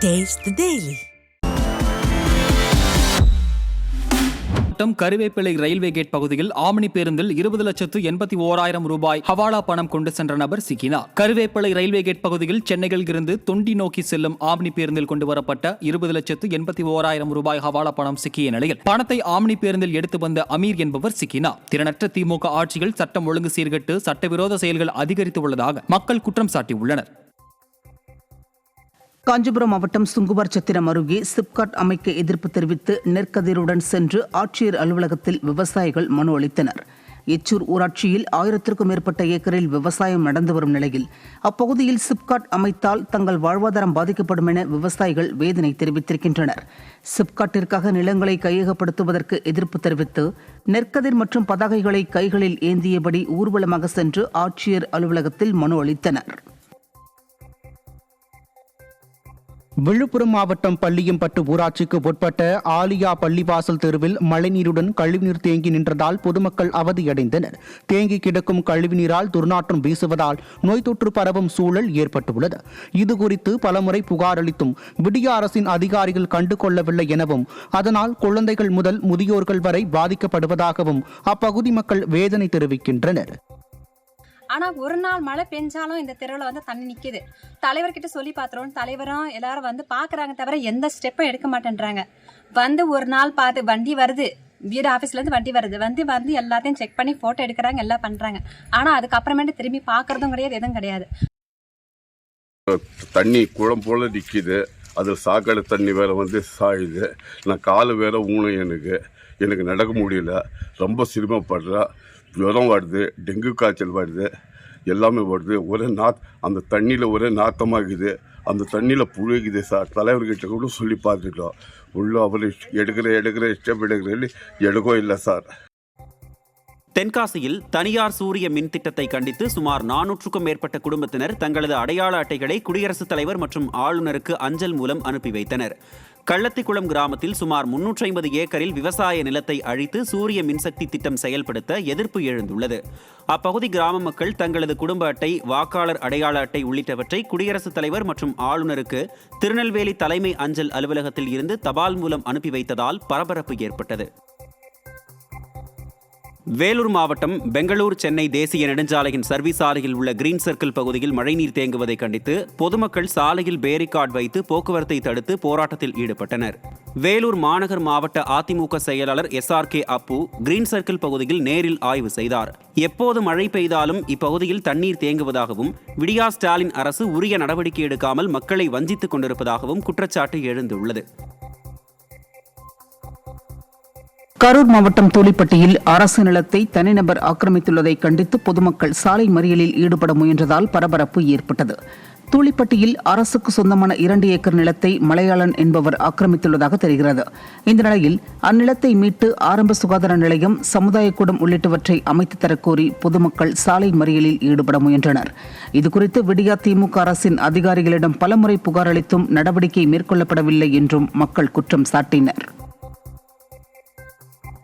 Taste the Daily. கருவேப்பிலை railway gate பகுதியில் omni பேருந்தில் 20,81,000 ரூபாய் ஹவாலா பணம் கொண்டு சென்ற நபர் சிக்கினார். கருவேப்பிலை ரயில்வே கேட் பகுதியில் சென்னையில் இருந்து தொண்டி நோக்கி செல்லும் ஆம்னி பேருந்தில் கொண்டு வரப்பட்ட 20,81,000 ரூபாய் ஹவாலா பணம் சிக்கிய நிலையில் பணத்தை ஆம்னி பேருந்தில் எடுத்து வந்த அமீர் என்பவர் சிக்கினார். திறனற்ற திமுக ஆட்சியில் சட்டம் ஒழுங்கு சீர்கெட்டு சட்டவிரோத செயல்கள் அதிகரித்துள்ளதாக மக்கள் குற்றம் சாட்டியுள்ளனர். காஞ்சிபுரம் மாவட்டம் சுங்குவார் சத்திரம் அருகே சிப்காட் அமைக்க எதிர்ப்பு தெரிவித்து நெற்கதிருடன் சென்று ஆட்சியர் அலுவலகத்தில் விவசாயிகள் மனு அளித்தனர். எச்சூர் ஊராட்சியில் 1000க்கும் மேற்பட்ட ஏக்கரில் விவசாயம் நடந்து வரும் நிலையில் அப்பகுதியில் சிப்காட் அமைத்தால் தங்கள் வாழ்வாதாரம் பாதிக்கப்படும் என விவசாயிகள் வேதனை தெரிவித்திருக்கின்றனர். சிப்காட்டிற்காக நிலங்களை கையகப்படுத்துவதற்கு எதிர்ப்பு தெரிவித்து நெற்கதிர் மற்றும் பதாகைகளை கைகளில் ஏந்தியபடி ஊர்வலமாக சென்று ஆட்சியர் அலுவலகத்தில் மனு அளித்தனர். விழுப்புரம் மாவட்டம் பள்ளியம்பட்டு ஊராட்சிக்கு உட்பட்ட ஆலியா பள்ளிவாசல் தெருவில் மழைநீருடன் கழிவுநீர் தேங்கி நின்றதால் பொதுமக்கள் அவதியடைந்தனர். தேங்கி கிடக்கும் கழிவுநீரால் துர்நாற்றம் வீசுவதால் நோய் தொற்று பரவும் சூழல் ஏற்பட்டுள்ளது. இதுகுறித்து பலமுறை புகார் அளித்தும் விடிய அரசின் அதிகாரிகள் கண்டுகொள்ளவில்லை எனவும் அதனால் குழந்தைகள் முதல் முதியோர்கள் வரை பாதிக்கப்படுவதாகவும் அப்பகுதி மக்கள் வேதனை தெரிவிக்கின்றனர். ஆனால் ஒரு நாள் மழை பெஞ்சாலும் இந்த தெருவில் வந்து தண்ணி நிற்கிது. தலைவர்கிட்ட சொல்லி பார்த்துறோம். தலைவரும் எல்லாரும் வந்து பார்க்குறாங்க தவிர எந்த ஸ்டெப்பும் எடுக்க மாட்டேன்றாங்க. வந்து ஒரு நாள் பார்த்து வண்டி வருது, வீடு ஆஃபீஸ்லேருந்து வண்டி வருது, வந்து எல்லாத்தையும் செக் பண்ணி ஃபோட்டோ எடுக்கிறாங்க, எல்லாம் பண்ணுறாங்க. ஆனால் அதுக்கப்புறமேட்டு திரும்பி பார்க்குறதும் கிடையாது, எதுவும் கிடையாது. தண்ணி குளம் போல நிற்கிது. அது சாக்கடை தண்ணி வேற வந்து சாயுது. நான் காலு வேற ஊனம், எனக்கு நடக்க முடியல. ரொம்ப சிரமப்படுறேன். ஜுரம் வருது, டெங்கு காய்ச்சல் வருது, எல்லாமே வருது. அந்த தண்ணியில் ஒரே நாத்தமாகுது. அந்த தண்ணியில் புழுகுது சார். தலைவர்கிட்ட கூட சொல்லி பார்த்துட்டோம். உள்ள அவர் எடுக்கிற ஸ்டெப் எடுக்கோ இல்லை சார். தென்காசியில் தனியார் சூரிய மின் திட்டத்தை கண்டித்து சுமார் 400க்கும் மேற்பட்ட குடும்பத்தினர் தங்களது அடையாள அட்டைகளை குடியரசுத் தலைவர் மற்றும் ஆளுநருக்கு அஞ்சல் மூலம் அனுப்பி வைத்தனர். கள்ளத்திக்குளம் கிராமத்தில் சுமார் 350 ஏக்கரில் விவசாய நிலத்தை அழித்து சூரிய மின்சக்தி திட்டம் செயல்படுத்த எதிர்ப்பு எழுந்துள்ளது. அப்பகுதி கிராம மக்கள் தங்களது குடும்ப அட்டை, வாக்காளர் அடையாள அட்டை உள்ளிட்டவற்றை குடியரசுத் தலைவர் மற்றும் ஆளுநருக்கு திருநெல்வேலி தலைமை அஞ்சல் அலுவலகத்தில் இருந்து தபால் மூலம் அனுப்பி வைத்ததால் பரபரப்பு ஏற்பட்டது. வேலூர் மாவட்டம் பெங்களூர் சென்னை தேசிய நெடுஞ்சாலையின் சர்வீஸ் சாலையில் உள்ள கிரீன் சர்க்கிள் பகுதியில் மழைநீர் தேங்குவதை கண்டித்து பொதுமக்கள் சாலையில் பேரிகார்டு வைத்து போக்குவரத்தை தடுத்து போராட்டத்தில் ஈடுபட்டனர். வேலூர் மாநகர் மாவட்ட அதிமுக செயலாளர் SRK அப்பு கிரீன் சர்க்கிள் பகுதியில் நேரில் ஆய்வு செய்தார். எப்போது மழை பெய்தாலும் இப்பகுதியில் தண்ணீர் தேங்குவதாகவும் விடியா ஸ்டாலின் அரசு உரிய நடவடிக்கை எடுக்காமல் மக்களை வஞ்சித்துக் கொண்டிருப்பதாகவும் குற்றச்சாட்டு எழுந்துள்ளது. கரூர் மாவட்டம் தூளிப்பட்டியில் அரசு நிலத்தை தனிநபர் ஆக்கிரமித்துள்ளதை கண்டித்து பொதுமக்கள் சாலை மறியலில் ஈடுபட முயன்றதால் பரபரப்பு ஏற்பட்டது. தூளிப்பட்டியில் அரசுக்கு சொந்தமான 2 ஏக்கர் நிலத்தை மலையாளன் என்பவர் ஆக்கிரமித்துள்ளதாக தெரிகிறது. இந்த நிலையில் அந்நிலத்தை மீட்டு ஆரம்ப சுகாதார நிலையம், சமுதாயக்கூடம் உள்ளிட்டவற்றை அமைத்து தரக்கோரி பொதுமக்கள் சாலை மறியலில் ஈடுபட முயன்றனர். இதுகுறித்து விடியா திமுக அரசின் அதிகாரிகளிடம் பலமுறை புகார் அளித்தும் நடவடிக்கை மேற்கொள்ளப்படவில்லை என்றும் மக்கள் குற்றம் சாட்டினர்.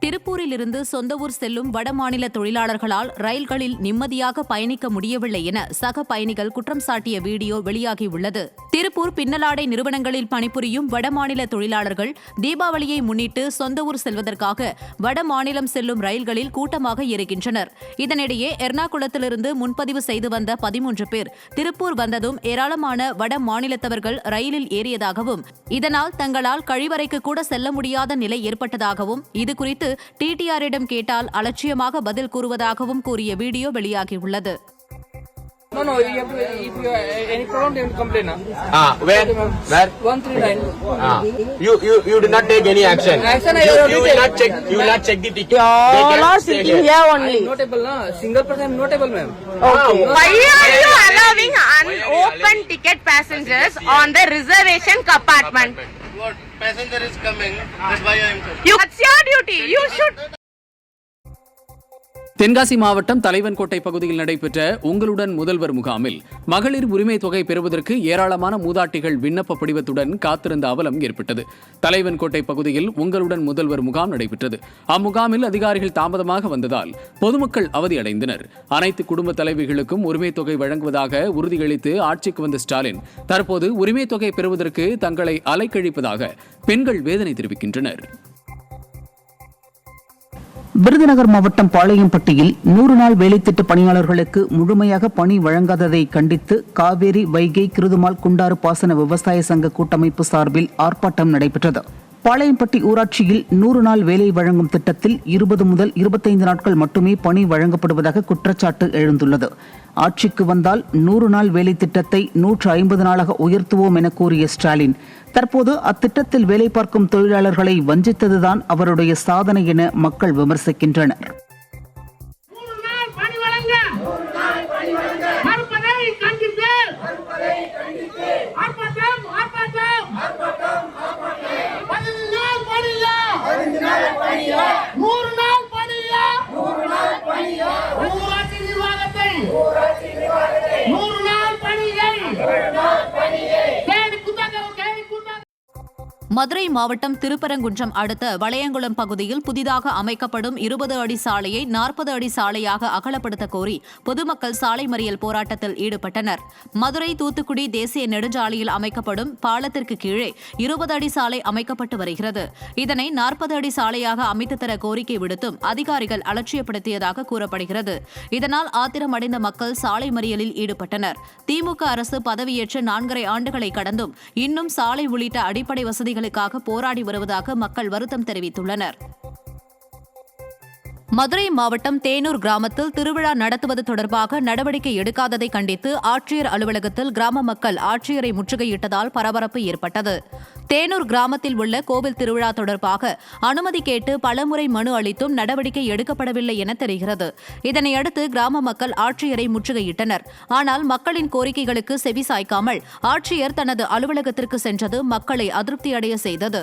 திருப்பூரிலிருந்து சொந்த ஊர் செல்லும் வடமாநில தொழிலாளர்களால் ரயில்களில் நிம்மதியாக பயணிக்க முடியவில்லை என சக பயணிகள் குற்றம் சாட்டிய வீடியோ வெளியாகியுள்ளது. திருப்பூர் பின்னலாடை நிறுவனங்களில் பணிபுரியும் வடமாநில தொழிலாளர்கள் தீபாவளியை முன்னிட்டு சொந்த ஊர் செல்வதற்காக வடமாநிலம் செல்லும் ரயில்களில் கூட்டமாக ஏறுகின்றனர். இதனிடையே எர்ணாகுளத்திலிருந்து முன்பதிவு செய்து வந்த 13 பேர் திருப்பூர் வந்ததும் ஏராளமான வட மாநிலத்தவர்கள் ரயிலில் ஏறியதாகவும் இதனால் தங்களால் கழிவறைக்கு கூட செல்ல முடியாத நிலை ஏற்பட்டதாகவும் இதுகுறித்து டிடிஆரிடம் கேட்டால் அலட்சியமாக பதில் கூறுவதாகவும் கூறிய வீடியோ வெளியாகியுள்ளது. No, if you have any problem, you will complain. Where? 139. You did not take any action. You will not check. You will not check the ticket. You are sitting here only. Notable, na? Single person notable, ma'am. Okay. Why are you allowing unopened ticket passengers on the reservation compartment? What passenger is coming? That's why I am. That's your duty. You should. Tenkasi மாவட்டம் தலைவன்கோட்டை பகுதியில் நடைபெற்ற உங்களுடன் முதல்வர் முகாமில் மகளிர் உரிமை தொகை பெறுவதற்கு ஏராளமான மூதாட்டிகள் விண்ணப்ப படிவத்துடன் காத்திருந்த அவலம் ஏற்பட்டது. தலைவன்கோட்டை பகுதியில் உங்களுடன் முதல்வர் முகாம் நடைபெற்றது. அம்முகாமில் அதிகாரிகள் தாமதமாக வந்ததால் பொதுமக்கள் அவதியடைந்தனர். அனைத்து குடும்ப தலைவிகளுக்கும் உரிமை தொகை வழங்குவதாக உறுதியளித்து ஆட்சிக்கு வந்த ஸ்டாலின் தற்போது உரிமை தொகை பெறுவதற்கு தங்களை அலைக்கழிப்பதாக பெண்கள் வேதனை தெரிவிக்கின்றனர். விருதுநகர் மாவட்டம் பாளையம்பட்டியில் 100 நாள் வேலைத்திட்ட பணியாளர்களுக்கு முழுமையாக பணி வழங்காததை கண்டித்து காவேரி, வைகை, கிருதுமால், குண்டாறு பாசன விவசாய சங்க கூட்டமைப்பு சார்பில் ஆர்ப்பாட்டம் நடைபெற்றது. பாளையம்பட்டி ஊராட்சியில் 100 நாள் வேலை வழங்கும் திட்டத்தில் 20 முதல் 25 நாட்கள் மட்டுமே பணி வழங்கப்படுவதாக குற்றச்சாட்டு எழுந்துள்ளது. ஆட்சிக்கு வந்தால் 100 நாள் வேலை திட்டத்தை 150 நாளாக உயர்த்துவோம் என கூறிய ஸ்டாலின் தற்போது அத்திட்டத்தில் வேலை பார்க்கும் தொழிலாளர்களை வஞ்சித்ததுதான் அவருடைய சாதனை என மக்கள் விமர்சிக்கின்றனர். மதுரை மாவட்டம் திருப்பரங்குன்றம் அடுத்த வளையங்குளம் பகுதியில் புதிதாக அமைக்கப்படும் 20 அடி சாலையை 40 அடி சாலையாக அகலப்படுத்த கோரி பொதுமக்கள் சாலை மறியல் போராட்டத்தில் ஈடுபட்டனர். மதுரை தூத்துக்குடி தேசிய நெடுஞ்சாலையில் அமைக்கப்படும் பாலத்திற்கு கீழே 20 அடி சாலை அமைக்கப்பட்டு வருகிறது. இதனை 40 அடி சாலையாக அமைத்து தர கோரிக்கை விடுத்தும் அதிகாரிகள் அலட்சியப்படுத்தியதாக கூறப்படுகிறது. இதனால் ஆத்திரமடைந்த மக்கள் சாலை மறியலில் ஈடுபட்டனர். திமுக அரசு பதவியேற்ற 4.5 ஆண்டுகளை கடந்தும் இன்னும் சாலை உள்ளிட்ட அடிப்படை வசதிகளுக்காக போராடி வருவதாக மக்கள் வருத்தம் தெரிவித்துள்ளனர். மதுரை மாவட்டம் தேனூர் கிராமத்தில் திருவிழா நடத்துவது தொடர்பாக நடவடிக்கை எடுக்காததை கண்டித்து ஆட்சியர் அலுவலகத்தில் கிராம மக்கள் ஆட்சியரை முற்றுகையிட்டதால் பரபரப்பு ஏற்பட்டது. தேனூர் கிராமத்தில் உள்ள கோவில் திருவிழா தொடர்பாக அனுமதி கேட்டு பலமுறை மனு அளித்தும் நடவடிக்கை எடுக்கப்படவில்லை என தெரிகிறது. இதனையடுத்து கிராம மக்கள் ஆட்சியரை முற்றுகையிட்டனர். ஆனால் மக்களின் கோரிக்கைகளுக்கு செவி சாய்க்காமல் ஆட்சியர் தனது அலுவலகத்திற்கு சென்றது மக்களை அதிருப்தியடைய செய்தது.